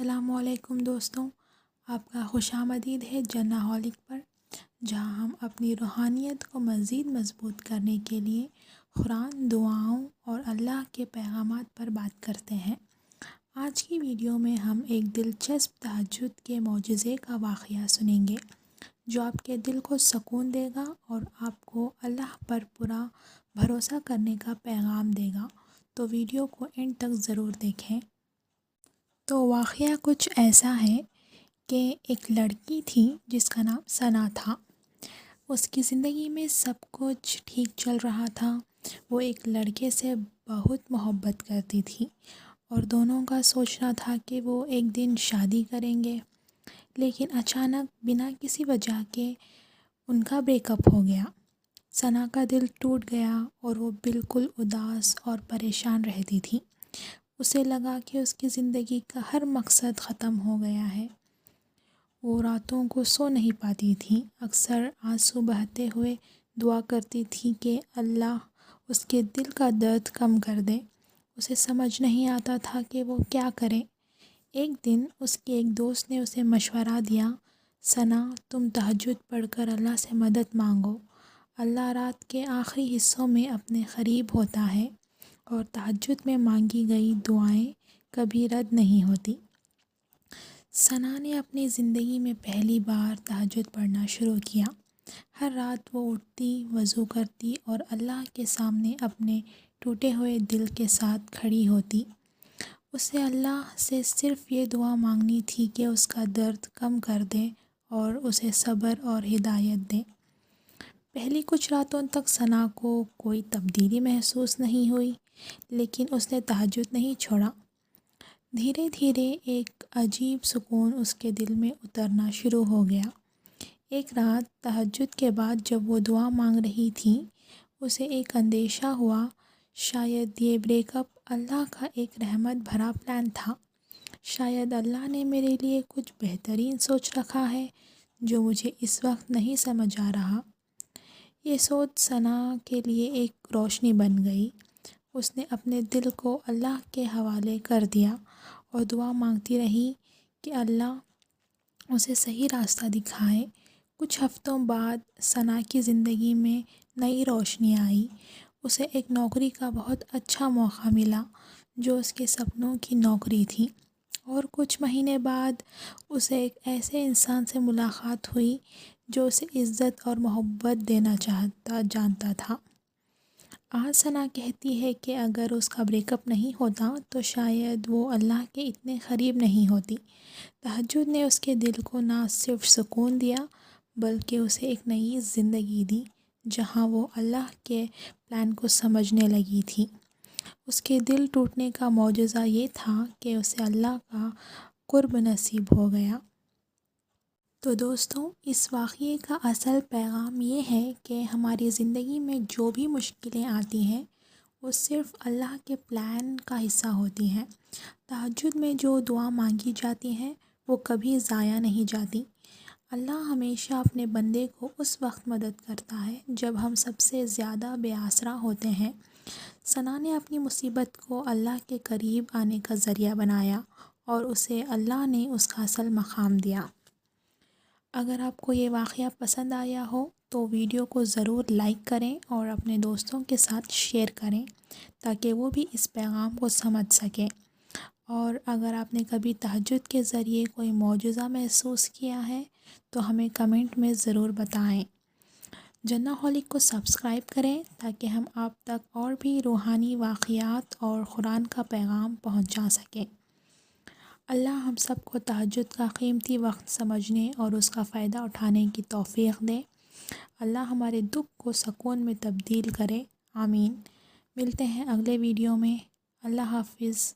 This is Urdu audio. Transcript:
السلام علیکم دوستوں، آپ کا خوش آمدید ہے جنہ ہولک پر، جہاں ہم اپنی روحانیت کو مزید مضبوط کرنے کے لیے قرآن، دعاؤں اور اللہ کے پیغامات پر بات کرتے ہیں۔ آج کی ویڈیو میں ہم ایک دلچسپ تہجد کے معجزے کا واقعہ سنیں گے جو آپ کے دل کو سکون دے گا اور آپ کو اللہ پر پورا بھروسہ کرنے کا پیغام دے گا، تو ویڈیو کو اینڈ تک ضرور دیکھیں۔ تو واقعہ کچھ ایسا ہے کہ ایک لڑکی تھی جس کا نام ثنا تھا۔ اس کی زندگی میں سب کچھ ٹھیک چل رہا تھا۔ وہ ایک لڑکے سے بہت محبت کرتی تھی اور دونوں کا سوچنا تھا کہ وہ ایک دن شادی کریں گے، لیکن اچانک بنا کسی وجہ کے ان کا بریک اپ ہو گیا۔ ثنا کا دل ٹوٹ گیا اور وہ بالکل اداس اور پریشان رہتی تھی۔ اسے لگا کہ اس کی زندگی کا ہر مقصد ختم ہو گیا ہے۔ وہ راتوں کو سو نہیں پاتی تھی، اکثر آنسو بہتے ہوئے دعا کرتی تھی کہ اللہ اس کے دل کا درد کم کر دے۔ اسے سمجھ نہیں آتا تھا کہ وہ کیا کرے۔ ایک دن اس کے ایک دوست نے اسے مشورہ دیا، ثنا، تم تہجد پڑھ کر اللہ سے مدد مانگو۔ اللہ رات کے آخری حصوں میں اپنے قریب ہوتا ہے اور تہجد میں مانگی گئی دعائیں کبھی رد نہیں ہوتی۔ ثنا نے اپنی زندگی میں پہلی بار تہجد پڑھنا شروع کیا۔ ہر رات وہ اٹھتی، وضو کرتی اور اللہ کے سامنے اپنے ٹوٹے ہوئے دل کے ساتھ کھڑی ہوتی۔ اسے اللہ سے صرف یہ دعا مانگنی تھی کہ اس کا درد کم کر دے اور اسے صبر اور ہدایت دے۔ پہلی کچھ راتوں تک ثنا کو کوئی تبدیلی محسوس نہیں ہوئی، لیکن اس نے تہجد نہیں چھوڑا۔ دھیرے دھیرے ایک عجیب سکون اس کے دل میں اترنا شروع ہو گیا۔ ایک رات تہجد کے بعد جب وہ دعا مانگ رہی تھی، اسے ایک اندیشہ ہوا، شاید یہ بریک اپ اللہ کا ایک رحمت بھرا پلان تھا۔ شاید اللہ نے میرے لیے کچھ بہترین سوچ رکھا ہے جو مجھے اس وقت نہیں سمجھ آ رہا۔ یہ سوچ ثنا کے لیے ایک روشنی بن گئی۔ اس نے اپنے دل کو اللہ کے حوالے کر دیا اور دعا مانگتی رہی کہ اللہ اسے صحیح راستہ دکھائے۔ کچھ ہفتوں بعد ثنا کی زندگی میں نئی روشنی آئی۔ اسے ایک نوکری کا بہت اچھا موقع ملا جو اس کے سپنوں کی نوکری تھی، اور کچھ مہینے بعد اسے ایک ایسے انسان سے ملاقات ہوئی جو اسے عزت اور محبت دینا جانتا تھا۔ آج ثنا کہتی ہے کہ اگر اس کا بریک اپ نہیں ہوتا تو شاید وہ اللہ کے اتنے قریب نہیں ہوتی۔ تہجد نے اس کے دل کو نہ صرف سکون دیا بلکہ اسے ایک نئی زندگی دی جہاں وہ اللہ کے پلان کو سمجھنے لگی تھی۔ اس کے دل ٹوٹنے کا معجزہ یہ تھا کہ اسے اللہ کا قرب نصیب ہو گیا۔ تو دوستوں، اس واقعے کا اصل پیغام یہ ہے کہ ہماری زندگی میں جو بھی مشکلیں آتی ہیں وہ صرف اللہ کے پلان کا حصہ ہوتی ہیں۔ تہجد میں جو دعا مانگی جاتی ہیں وہ کبھی ضائع نہیں جاتی۔ اللہ ہمیشہ اپنے بندے کو اس وقت مدد کرتا ہے جب ہم سب سے زیادہ بے آسرا ہوتے ہیں۔ ثنا نے اپنی مصیبت کو اللہ کے قریب آنے کا ذریعہ بنایا اور اسے اللہ نے اس کا اصل مقام دیا۔ اگر آپ کو یہ واقعہ پسند آیا ہو تو ویڈیو کو ضرور لائک کریں اور اپنے دوستوں کے ساتھ شیئر کریں تاکہ وہ بھی اس پیغام کو سمجھ سکیں۔ اور اگر آپ نے کبھی تہجد کے ذریعے کوئی معجزہ محسوس کیا ہے تو ہمیں کمنٹ میں ضرور بتائیں۔ جنہ ہولک کو سبسکرائب کریں تاکہ ہم آپ تک اور بھی روحانی واقعات اور قرآن کا پیغام پہنچا سکیں۔ اللہ ہم سب کو تہجد کا قیمتی وقت سمجھنے اور اس کا فائدہ اٹھانے کی توفیق دے۔ اللہ ہمارے دکھ کو سکون میں تبدیل کرے، آمین۔ ملتے ہیں اگلے ویڈیو میں۔ اللہ حافظ۔